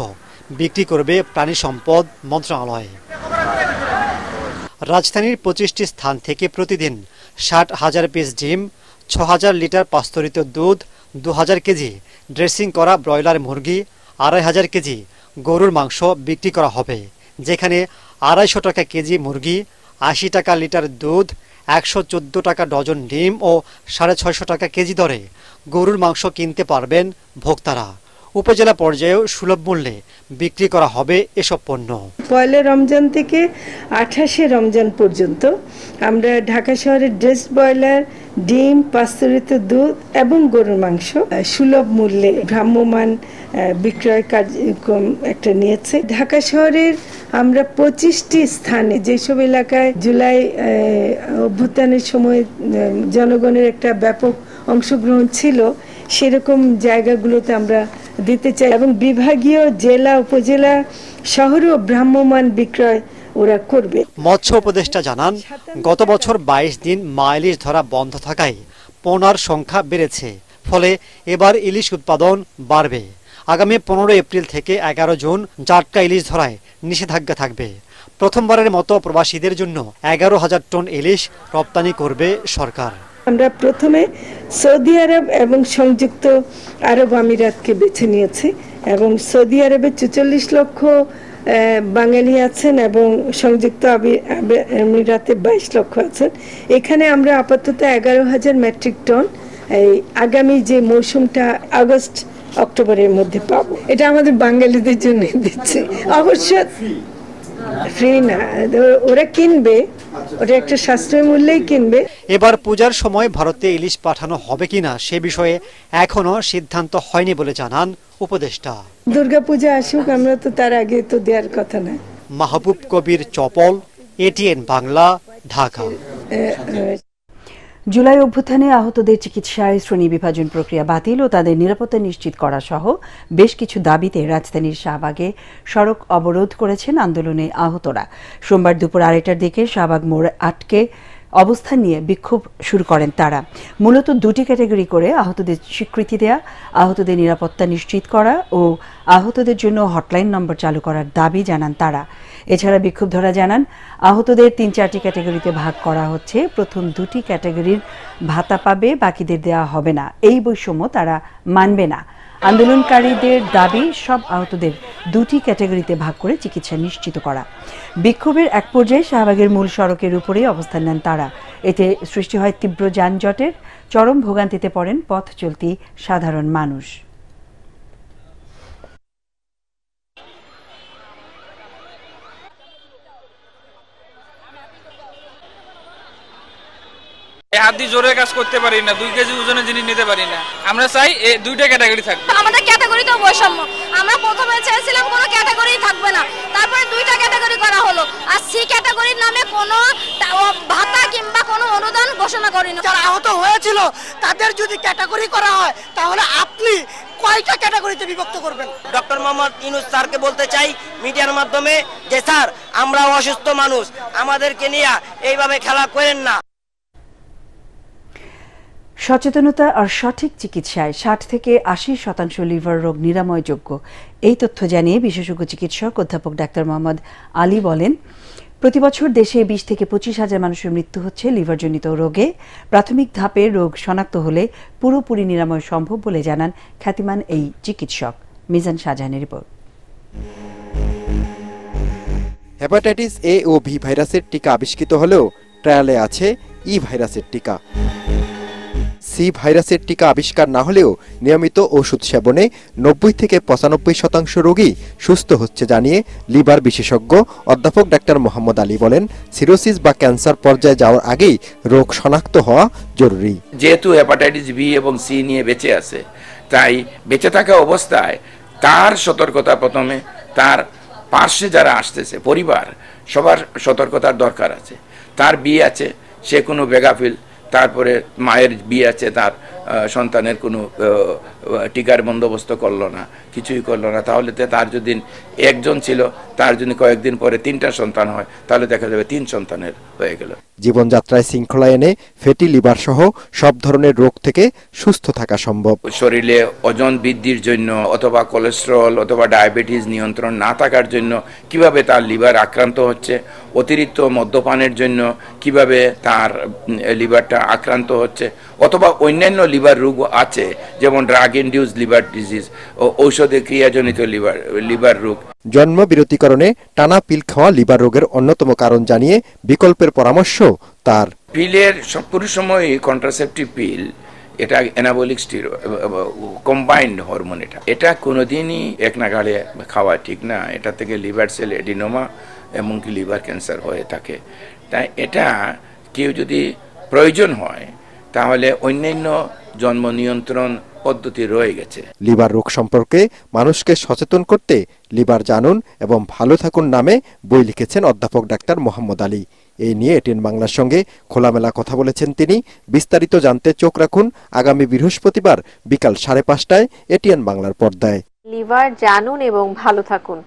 বিক্রি করবে প্রাণী সম্পদ মন্ত্রণালয়। রাজধানীর 25টি স্থান থেকে প্রতিদিন 60,000 পিস ডিম, 6,000 লিটার পাস্তরিত দুধ, 2,000 কেজি ড্রেসিং করা ব্রয়লার মুরগি, 2,500 কেজি গরুর মাংস বিক্রি করা হবে, যেখানে 250 টাকা কেজি মুরগি, 80 টাকা লিটার দুধ, 114 টাকা ডজন ডিম ও 650 টাকা কেজি দরে গরুর মাংস কিনতে পারবেন ভোক্তারা। উপজেলা পর্যায়েও সুলভ মূল্যে বিক্রি করা হবে এসব পণ্য। পয়লা রমজান থেকে 28শে রমজান পর্যন্ত আমরা ঢাকা শহরের ড্রেস ব্রয়লার, ডিম, পাস্তরিত দুধ এবং গরুর মাংস সুলভ মূল্যে ভ্রাম্যমাণ বিক্রয় কার্যক্রম একটা নিয়েছে। ঢাকা শহরের আমরা 25টি স্থানে, যেসব এলাকায় জুলাই অভ্যুত্থানের সময় জনগণের একটা ব্যাপক অংশগ্রহণ ছিল, সেরকম জায়গাগুলোতে আমরা দিতে চাই এবং বিভাগীয় জেলা, উপজেলা, শহরেও ভ্রাম্যমাণ বিক্রয় ওরা করবে। মৎস্য উপদেষ্টা জানান, গত বছর 22 দিন ইলিশ ধরা বন্ধ থাকায় পোনার সংখ্যা বেড়েছে, ফলে এবার ইলিশ উৎপাদন বাড়বে। আগামী 15 এপ্রিল থেকে 11 জুন জাটকা ইলিশ ধরায় নিষেধাজ্ঞা থাকবে। প্রথমবারের মতো প্রবাসীদের জন্য 11,000 টন ইলিশ রপ্তানি করবে সরকার। আমরা প্রথমে সৌদি আরব এবং সংযুক্ত আরব আমিরাতকে বেছে নিয়েছি এবং সৌদি আরবে 44 লক্ষ বাঙালি আছেন এবং সংযুক্ত আমিরাতে 22 লক্ষ আছেন। এখানে আমরা আপাতত 11,000 মেট্রিক টন এই আগামী যে মৌসুমটা আগস্ট অক্টোবরের মধ্যে পাবো। এটা আমাদের বাঙালিদের জন্য দিচ্ছে, অবশ্য ফ্রি না, ওরা কিনবে, ওটা একটা সাশ্রয় মূল্যেই কিনবে। এবার পূজার সময় ভারতে ইলিশ পাঠানো হবে কিনা সে বিষয়ে এখনো সিদ্ধান্ত হয়নি বলে জানান উপদেষ্টা। দুর্গাপূজা আসুক, আমরা তো তার আগে তো দেওয়ার কথা না। মাহবুব কবির চপল, এটিএন বাংলা, ঢাকা। জুলাই অভ্যুত্থানে আহতদের চিকিৎসায় শ্রেণী বিভাজন প্রক্রিয়া বাতিল ও তাদের নিরাপত্তা নিশ্চিত করা সহ বেশ কিছু দাবিতে রাজধানীর শাহবাগে সড়ক অবরোধ করেছেন আন্দোলনে আহতরা। সোমবার দুপুর 2টার দিকে শাহবাগ মোড় আটকে অবস্থান নিয়ে বিক্ষোভ শুরু করেন তারা। মূলত দুটি ক্যাটাগরি করে আহতদের স্বীকৃতি দেয়া, আহতদের নিরাপত্তা নিশ্চিত করা ও আহতদের জন্য হটলাইন নম্বর চালু করার দাবি জানান তারা। এছাড়া বিক্ষোভধরা জানান আহতদের 3-4টি ক্যাটাগরিতে ভাগ করা হচ্ছে, প্রথম দুটি ক্যাটাগরির ভাতা পাবে, বাকিদের দেওয়া হবে না। এই বৈষম্য তারা মানবে না। আন্দোলনকারীদের দাবি সব আহতদের দুটি ক্যাটাগরিতে ভাগ করে চিকিৎসা নিশ্চিত করা। বিক্ষোভের এক পর্যায়ে শাহবাগের মূল সড়কের উপরেই অবস্থান নেন তারা। এতে সৃষ্টি হয় তীব্র যানজটের, চরম ভোগান্তিতে পড়েন পথ চলতি সাধারণ মানুষ। হাত দিয়ে জোরে কাজ করতে পারি না, 2 কেজি ওজনের জিনিস নিতে পারি না। আমরা চাই এই দুইটা ক্যাটাগরি থাকবে। আমাদের ক্যাটাগরিতেও বৈষম্য। আমরা প্রথমে চেয়েছিলাম কোনো ক্যাটাগরি থাকবে না, তারপরে 2টা ক্যাটাগরি করা হলো। আর সি ক্যাটাগরির নামে কোনো ভাতা কিংবা কোনো অনুদান ঘোষণা করেনি। যারা আহত হয়েছিল তাদের যদি ক্যাটাগরি করা হয় তাহলে আপনি কয়টা ক্যাটাগরিতে বিভক্ত করবেন? ডক্টর মোহাম্মদ ইউনূস স্যারকে বলতে চাই মিডিয়ার মাধ্যমে যে স্যার, আমরা অসুস্থ মানুষ, আমাদেরকে নিয়ে এইভাবে খেলা করেন না। সচেতনতা আর সঠিক চিকিৎসায় 60 থেকে 80% লিভার রোগ নিরাময়যোগ্য, এই তথ্য জানিয়ে বিশেষজ্ঞ চিকিৎসক অধ্যাপক ডাক্তার মোহাম্মদ আলী বলেন, প্রতি বছর দেশে 20 থেকে 25 হাজার মানুষের মৃত্যু হচ্ছে লিভারজনিত রোগে। প্রাথমিক ধাপে রোগ শনাক্ত হলে পুরোপুরি নিরাময় সম্ভব বলে জানান খ্যাতিমান এই চিকিৎসক। মিজান শাহজাহানের রিপোর্ট। হেপাটাইটিস এ ও ভি ভাইরাসের টিকা আবিষ্কৃত হলেও ট্রায়ালে আছে ই ভাইরাসের টিকা। সি ভাইরাসের টিকা আবিষ্কার না হলেও নিয়মিত ওষুধ সেবনে 90 থেকে 95% রোগী সুস্থ হচ্ছে জানিয়ে লিভার বিশেষজ্ঞ অধ্যাপক ডাক্তার মোহাম্মদ আলী বলেন, সিরোসিস বা ক্যান্সার পর্যায়ে যাওয়ার আগেই রোগ শনাক্ত হওয়া জরুরি। যেহেতু হেপাটাইটিস বি এবং সি নিয়ে বেঁচে আছে, তাই বেঁচে থাকা অবস্থায় তার সতর্কতা, প্রথমে তার পার্শ্বে যারা আসতেছে পরিবার, সবার সতর্কতার দরকার আছে। তার বিয়ে আছে, সে কোনো বেগাফিল, তারপরে মায়ের বিয়ে আছে, তার সন্তানের কোনো টিকার বন্দোবস্ত করলো না, কিছুই করলো না, তাহলে তার যদি একজন ছিল, তার যদি কয়েকদিন পরে 3টা সন্তান হয়, তাহলে দেখা যাবে 3 সন্তানের হয়ে গেল। জীবনযাত্রায় শৃঙ্খলা এনে ফ্যাটি লিভার সহ সব ধরনের রোগ থেকে সুস্থ থাকা সম্ভব। শরীরে ওজন বৃদ্ধির জন্য অথবা কোলেস্টেরল অথবা ডায়াবেটিস নিয়ন্ত্রণ না থাকার জন্য কিভাবে তার লিভার আক্রান্ত হচ্ছে, অতিরিক্ত মদ্যপানের জন্য কিভাবে তার লিভারটা আক্রান্ত হচ্ছে, অথবা অন্যান্য লিভার রোগ আছে যেমন ড্রাগ ইনডিউস লিভার ডিজিজ, ঔষধে ক্রিয়াজনিত লিভার রোগ। জন্ম বিরতিকরণে টানা পিল খাওয়া লিভার রোগের অন্যতম কারণ জানিয়ে বিকল্পের পরামর্শ তার। পিলের পুরো সময় কন্ট্রাসেপটিভ পিল, এটা অ্যানাবলিক স্টেরয়েড কম্বাইন্ড হরমোন, এটা কোনোদিনই এক নাগাড়ে খাওয়া ঠিক না। এটা থেকে লিভার সেল এডিনোমা এমনকি লিভার ক্যান্সার হয়ে থাকে। তাই এটা কেউ যদি প্রয়োজন হয় তাহলে অন্যান্য জন্ম নিয়ন্ত্রণ পদ্ধতি রয়ে গেছে। লিভার রোগ সম্পর্কে মানুষকে সচেতন করতে লিভার জানুন এবং ভালো থাকুন নামে বই লিখেছেন অধ্যাপক ডাক্তার মোহাম্মদ আলী। এই নিয়ে এটিএন বাংলার সঙ্গে খোলামেলা কথা বলেছেন তিনি। বিস্তারিত জানতে চোখ রাখুন আগামী বৃহস্পতিবার বিকাল 5:30টায় এটিএন বাংলার পর্দায়। লিভার জানুন এবং ভালো থাকুন।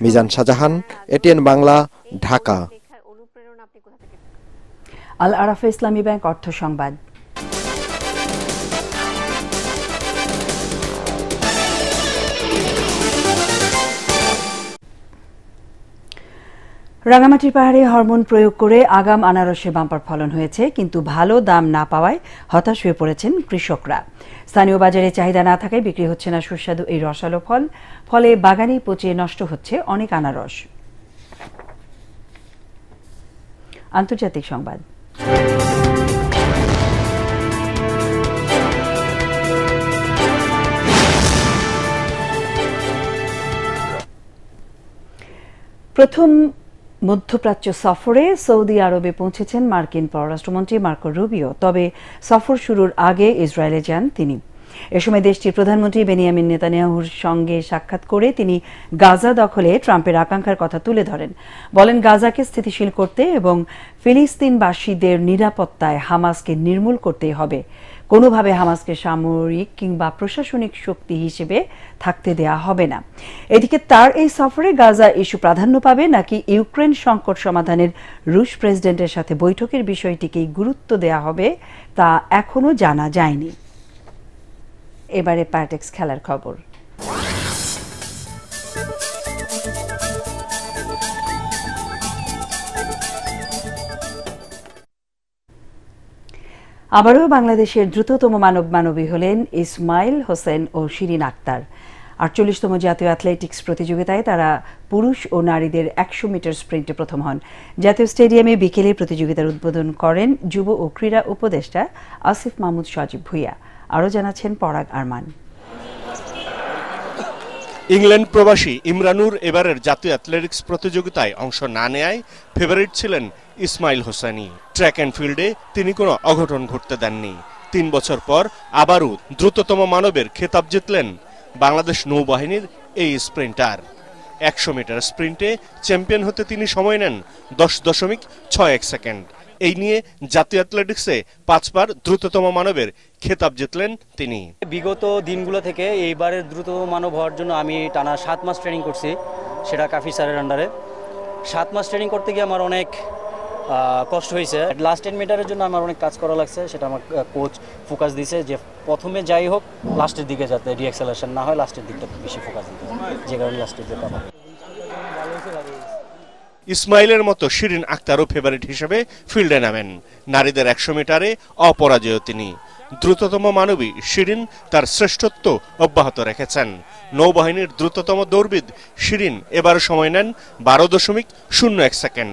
মিজান শাহজাহান, এটিএন বাংলা, ঢাকা। আল আরাফা ইসলামী ব্যাংক অর্থ সংবাদ। রাঙামাটির পাহাড়ে হরমোন প্রয়োগ করে আগাম আনারসে বাম্পার ফলন হয়েছে, কিন্তু ভালো দাম না পাওয়ায় হতাশ হয়ে পড়েছেন কৃষকরা। স্থানীয় বাজারে চাহিদা না থাকায় বিক্রি হচ্ছে না সুস্বাদু এই রসালো ফল, ফলে বাগানে পচে নষ্ট হচ্ছে অনেক আনারস। আন্তর্জাতিক সংবাদ। প্রথম মধ্যপ্রাচ্য সফরে সৌদি আরবে পৌঁছেছেন মার্কিন পররাষ্ট্রমন্ত্রী মার্কো রুবিও। তবে সফর শুরুর আগে ইসরায়েলে যান তিনি। এ সময় দেশটির প্রধানমন্ত্রী বেনিয়ামিন নেতানিয়াহুর সঙ্গে সাক্ষাৎ করে তিনি গাজা দখলে ট্রাম্পের আকাঙ্ক্ষার কথা তুলে ধরেন। বলেন, গাজাকে স্থিতিশীল করতে এবং ফিলিস্তিনবাসীদের নিরাপত্তায় হামাসকে নির্মূল করতেই হবে। কোনোভাবে হামাসকে সামরিক কিংবা প্রশাসনিক শক্তি হিসেবে থাকতে দেয়া হবে না। এদিকে তার এই সফরে গাজা ইস্যু প্রাধান্য পাবে নাকি ইউক্রেন সংকট সমাধানের রুশ প্রেসিডেন্টের সাথে বৈঠকের বিষয়টিকেই গুরুত্ব দেয়া হবে তা এখনো জানা যায়নি। এবারে প্যাটেক্স খেলার খবর। আবারও বাংলাদেশের দ্রুততম মানবী হলেন ইসমাইল হোসেন ও শিরিন আক্তার। ৪৮তম জাতীয় অ্যাথলেটিক্স প্রতিযোগিতায় তারা পুরুষ ও নারীদের ১০০ মিটার স্প্রিন্টে প্রথম হন। জাতীয় স্টেডিয়ামে বিকেলে প্রতিযোগিতার উদ্বোধন করেন যুব ও ক্রীড়া উপদেষ্টা আসিফ মাহমুদ সজীব ভুইয়া। আরও জানাচ্ছেন পরাগ আরমান। ইংল্যান্ড প্রবাসী ইমরানুর এবারের জাতীয় অ্যাথলেটিক্স প্রতিযোগিতায় অংশ না নেয়ায় ফেভারিট ছিলেন ইসমাইল হোসেনি। ট্র্যাক অ্যান্ড ফিল্ডে তিনি কোনো অঘটন ঘটতে দেননি। ৩ বছর পর আবারও দ্রুততম মানবের খেতাব জিতলেন বাংলাদেশ নৌবাহিনীর এই স্প্রিন্টার। ১০০ মিটার স্প্রিন্টে চ্যাম্পিয়ন হতে তিনি সময় নেন 10.61 সেকেন্ড। এই নিয়ে জাতীয় অ্যাথলেটিক্সে 5 বার দ্রুততম মানবের খেতাব জিতলেন তিনি। বিগত দিনগুলো থেকে এইবারের দ্রুততম মানব হওয়ার জন্য আমি টানা 7 মাস ট্রেনিং করছি, সেটা কাফি স্যারের আন্ডারে। 7 মাস ট্রেনিং করতে গিয়ে আমার অনেক কষ্ট হয়েছে। লাস্ট 10 মিটারের জন্য আমার অনেক কাজ করা লাগছে, সেটা আমার কোচ ফোকাস দিয়েছে যে প্রথমে যাই হোক লাস্টের দিকে যাতে ডিএক্সেলারেশন না হয়, লাস্টের দিকটা বেশি ফোকাস দিতে, যে কারণে লাস্টের দিকে পাবো। ইসমাইলের মতো শিরিন আক্তারও ফেভারিট হিসেবে ফিল্ডে নামেন। নারীদের ১০০ মিটারে অপরাজেয় তিনি। দ্রুততম মানবী শিরিন তার শ্রেষ্ঠত্ব অব্যাহত রেখেছেন। নৌবাহিনীর দ্রুততম দৌড়বিদ শিরিন এবার সময় নেন 12.01 সেকেন্ড।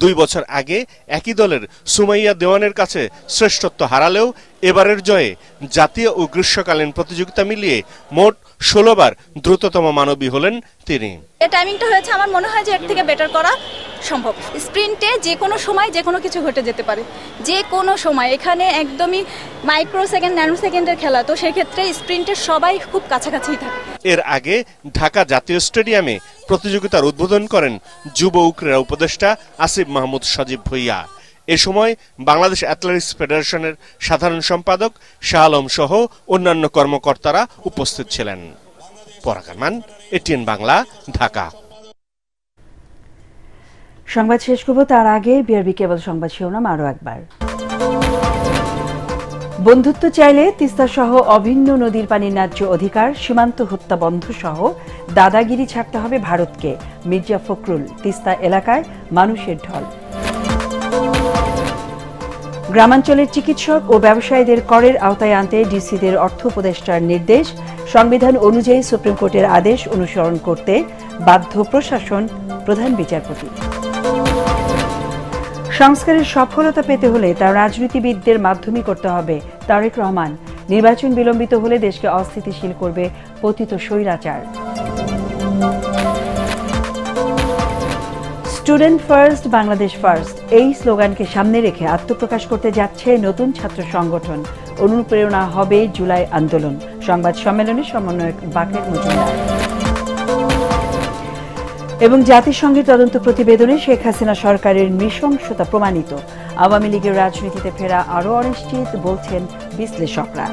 2 বছর আগে একই দলের সুমাইয়া দেওয়ানের কাছে শ্রেষ্ঠত্ব হারালেও এবারের জয়ে জাতীয় ও গ্রীষ্মকালীন প্রতিযোগিতা মিলিয়ে মোট 16 বার দ্রুততম মানবী হলেন তিনি। এই টাইমিংটা হয়েছে, আমার মনে হয় যে এর থেকে বেটার করা সম্ভব। স্প্রিন্টে যে কোনো সময় যে কোনো কিছু ঘটে যেতে পারে, যে কোনো সময়। এখানে একদমই মাইক্রো সেকেন্ড ন্যানো সেকেন্ডের খেলা, তো সেক্ষেত্রে স্প্রিন্টের সবাই খুব কাছাকাছি থাকে। এর আগে ঢাকা জাতীয় স্টেডিয়ামে প্রতিযোগিতার উদ্বোধন করেন যুব ও ক্রীড়া উপদেষ্টা আসিফ মাহমুদ সজীব ভুইয়া। এ সময় বাংলাদেশ অ্যাথলেটিক্স ফেডারেশনের সাধারণ সম্পাদক শাহ আলম সহ অন্যান্য কর্মকর্তারা উপস্থিত ছিলেন। পরাগ আরমান, এটিএন বাংলা, ঢাকা। সংবাদ শেষ করব তার আগে বিআরবি কেবল সংবাদ শিরোনাম আরো একবার। বন্ধুত্ব চাইলে তিস্তা সহ অভিন্ন নদীর পানির ন্যায্য অধিকার, সীমান্ত হত্যা বন্ধ সহ দাদাগিরি ছাড়তে হবে ভারতকে, মির্জা ফখরুল। তিস্তা এলাকায় মানুষের ঢল। গ্রামাঞ্চলের চিকিৎসক ও ব্যবসায়ীদের করের আওতায় আনতে ডিসিদের অর্থ উপদেষ্টার নির্দেশ। সংবিধান অনুযায়ী সুপ্রিম কোর্টের আদেশ অনুসরণ করতে বাধ্য প্রশাসন, প্রধান বিচারপতি। সংস্কারের সফলতা পেতে হলে তা রাজনীতিবিদদের মাধ্যমে করতে হবে, তারেক রহমান। নির্বাচন বিলম্বিত হলে দেশকে অস্থিতিশীল করবে পতিত স্বৈরাচার। স্টুডেন্ট ফার্স্ট, বাংলাদেশ ফার্স্ট, এই স্লোগানকে সামনে রেখে আত্মপ্রকাশ করতে যাচ্ছে নতুন ছাত্র সংগঠন। অনুপ্রেরণা হবে জুলাই আন্দোলন। সংবাদ সম্মেলনে সমন্বয়ক বাকের মজুমদার। এবং জাতিসংঘের তদন্ত প্রতিবেদনে শেখ হাসিনা সরকারের নৃশংসতা প্রমাণিত। আওয়ামী লীগের রাজনীতিতে ফেরা আরও অনিশ্চিত, বলছেন বিশ্লেষকরা।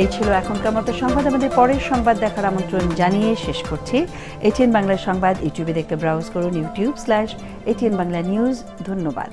এই ছিল এখনকার মতো সংবাদ। আমাদের পরের সংবাদ দেখার আমন্ত্রণ জানিয়ে শেষ করছি। এটিএন বাংলা সংবাদ ইউটিউবে দেখতে ব্রাউজ করুন youtube/ATN Bangla News। ধন্যবাদ।